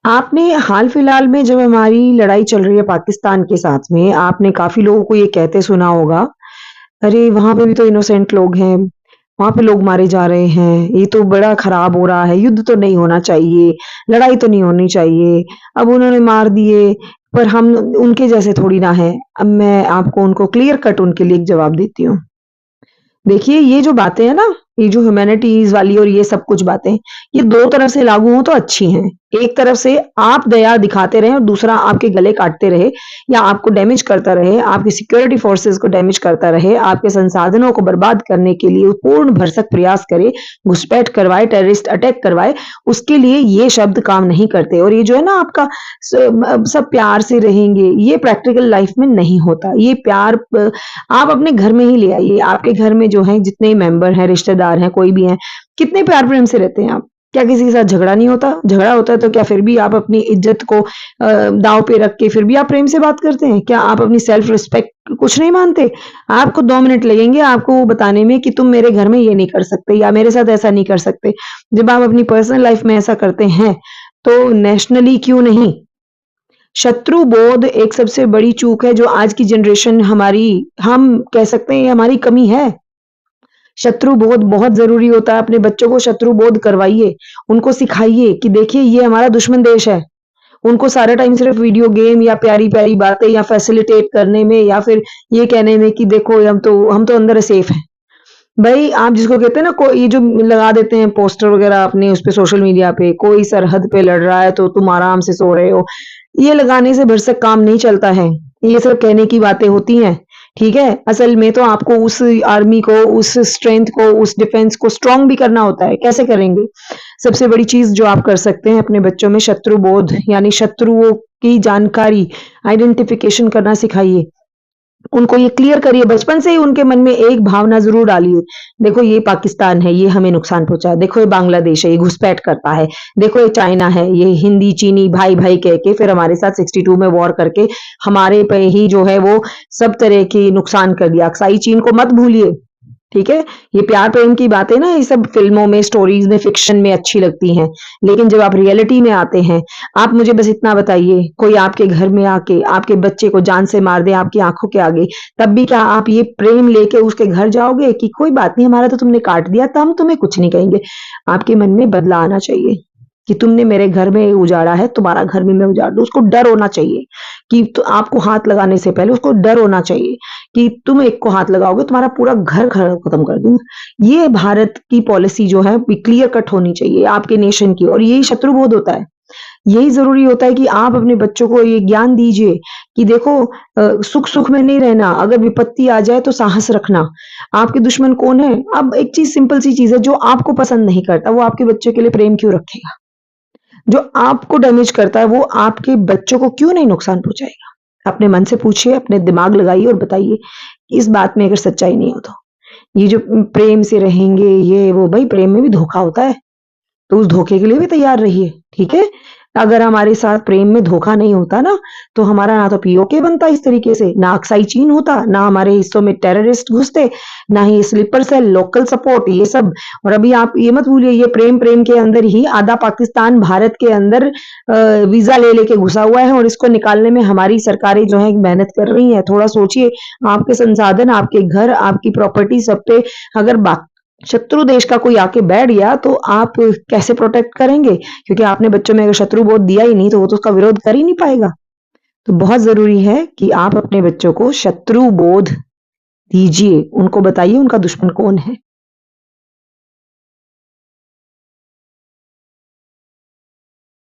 आपने हाल फिलहाल में जब हमारी लड़ाई चल रही है पाकिस्तान के साथ में, आपने काफ़ी लोगों को ये कहते सुना होगा, "अरे! वहाँ पे भी तो इनोसेंट लोग हैं, वहाँ पे लोग मारे जा रहे हैं, ये तो बड़ा खराब हो रहा है, युद्ध तो नहीं होना चाहिए, लड़ाई तो नहीं होनी चाहिए, अब उन्होंने मार दिए, पर हम उनके जैसे थोड़ी ना हैं।" अब मैं आपको उनको क्लियर कट उनके लिए एक जवाब देती हूँ। देखिए, ये जो बातें हैं ना, ये जो ह्यूमैनिटीज़ वाली और ये सब कुछ बातें, ये 2 तरफ से लागू हों तो अच्छी हैं। एक तरफ से आप दया दिखाते रहें और दूसरा आपके गले काटते रहे या आपको डैमेज करता रहे, आपकी सिक्योरिटी फोर्सेस को डैमेज करता रहे, आपके संसाधनों को बर्बाद करने के लिए पूर्ण भरसक प्रयास करे, घुसपैठ करवाए, टेररिस्ट अटैक करवाए, उसके लिए ये शब्द काम नहीं करते। और ये जो है ना आपका सब प्यार से रहेंगे, ये प्रैक्टिकल लाइफ़ में नहीं होता। ये प्यार आप अपने घर में ही ले आइए। आपके घर में जो है जितने मेंबर हैं, रिश्तेदार हैं, कोई भी हैं, कितने प्यार प्रेम से रहते हैं आप? क्या किसी के साथ झगड़ा नहीं होता? झगड़ा होता है तो क्या फिर भी आप अपनी इज़्ज़त को दाँव पे रख के फिर भी आप प्रेम से बात करते हैं? क्या आप अपनी सेल्फ रिस्पेक्ट कुछ नहीं मानते? आपको 2 मिनट लगेंगे आपको वो बताने में कि तुम मेरे घर में ये नहीं कर सकते या मेरे साथ ऐसा नहीं कर सकते। जब आप अपनी पर्सनल लाइफ़ में ऐसा करते हैं, तो नेशनली क्यों नहीं? शत्रु बोध एक सबसे बड़ी चूक है जो आज की जनरेशन हमारी हम कह सकते हैं ये हमारी कमी है। शत्रु बोध बहुत ज़रूरी होता है, अपने बच्चों को शत्रु बोध करवाइए, उनको सिखाइए कि देखिए ये हमारा दुश्मन देश है। उनको सारा टाइम सिर्फ़ वीडियो गेम या प्यारी-प्यारी बातें या फैसिलिटेट करने में या फिर ये कहने में कि देखो हम तो अंदर सेफ हैं। भई आप जिसको कहते हैं ना को ये जो लगा देते हैं पोस्टर वग़ैरह अपने उस पे सोशल मीडिया पे, कोई सरहद पे लड़ रहा है तो तुम आराम से सो रहे हो। ये लगाने से भरसक काम नहीं चलता है। ये सब कहने की बातें होती हैं, ठीक है? असल में तो आपको उस आर्मी को, उस स्ट्रेंथ को, उस डिफेंस को स्ट्रॉन्ग भी करना होता है। कैसे करेंगे? सबसे बड़ी चीज़ जो आप कर सकते हैं अपने बच्चों में शत्रु बोध यानी शत्रुओं की जानकारी, आइडेंटिफिकेशन करना सिखाइए। उनको ये क्लियर करिए बचपन से ही उनके मन में एक भावना ज़रूर डालिए। देखो ये पाकिस्तान है, ये हमें नुकसान पहुँचाए, देखो ये बांग्लादेश है, ये घुसपैठ करता है, देखो ये चाइना है, ये हिंदी, चीनी भाई-भाई कह के फिर हमारे साथ 62 में वॉर करके हमारे पे ही जो है वो सब तरह की नुकसान कर दिया। अक्साई चीन को मत भूलिए, ठीक है? ये प्यार प्रेम की बातें ना ये सब फ़िल्मों में, स्टोरीज़ में, फ़िक्शन में अच्छी लगती हैं। लेकिन जब आप रियलिटी में आते हैं, आप मुझे बस इतना बताइए, कोई आपके घर में आके आपके बच्चे को जान से मार दे आपकी आँखों के आगे, तब भी क्या आप ये प्रेम लेके उसके घर जाओगे कि कोई बात नहीं हमारा तो तुमने काट दिया, तो हम तुम्हें कुछ नहीं कहेंगे। आपके मन में बदला आना चाहिए कि तुमने मेरे घर में उजाड़ा है, तुम्हारा घर भी मैं उजाड़ दूँ। उसको डर होना चाहिए कि तो आपको हाथ लगाने से पहले उसको डर होना चाहिए कि तुम एक को हाथ लगाओगे तुम्हारा पूरा घर खत्म कर दूँगा। ये भारत की पॉलिसी जो है क्लियर कट होनी चाहिए आपके नेशन की और यही शत्रुबोध होता है। यही ज़रूरी होता है कि आप अपने बच्चों को ये ज्ञान दीजिए कि देखो सुख-सुख में नहीं रहना, अगर विपत्ति आ जाए तो साहस रखना। आपके दुश्मन कौन है? अब एक चीज़ सिंपल सी चीज़ है जो आपको पसंद नहीं करता, वो आपके बच्चे के लिए प्रेम क्यों रखेगा? जो आपको डैमेज करता है वो आपके बच्चों को क्यों नहीं नुकसान पहुँचाएगा? अपने मन से पूछिए, अपने दिमाग लगाइए और बताइए, इस बात में अगर सच्चाई नहीं हो तो। ये जो प्रेम से रहेंगे ये वो, भई प्रेम में भी धोखा होता है। तो उस धोखे के लिए भी तैयार रहिए, ठीक है? अगर हमारे साथ प्रेम में धोखा नहीं होता ना, तो हमारा ना तो पीओके बनता इस तरीके से, ना अक्साई चीन होता, ना हमारे हिस्सों में टेररिस्ट घुसते, ना ही स्लीपर सेल, लोकल सपोर्ट ये सब। और अभी आप ये मत भूलिए ये प्रेम-प्रेम के अंदर ही आधा पाकिस्तान भारत के अंदर वीज़ा ले लेके घुसा हुआ है और इसको निकालने में हमारी सरकारें जो हैं मेहनत कर रही हैं। थोड़ा सोचिए, आपके संसाधन, आपके घर, आपकी प्रॉपर्टी सब पे अगर शत्रु देश का कोई आके बैठ गया तो आप कैसे प्रोटेक्ट करेंगे? क्योंकि आपने बच्चों में अगर शत्रु बोध दिया ही नहीं तो वो तो उसका विरोध कर ही नहीं पाएगा। तो बहुत ज़रूरी है कि आप अपने बच्चों को शत्रु बोध दीजिए, उनको बताइए उनका दुश्मन कौन है।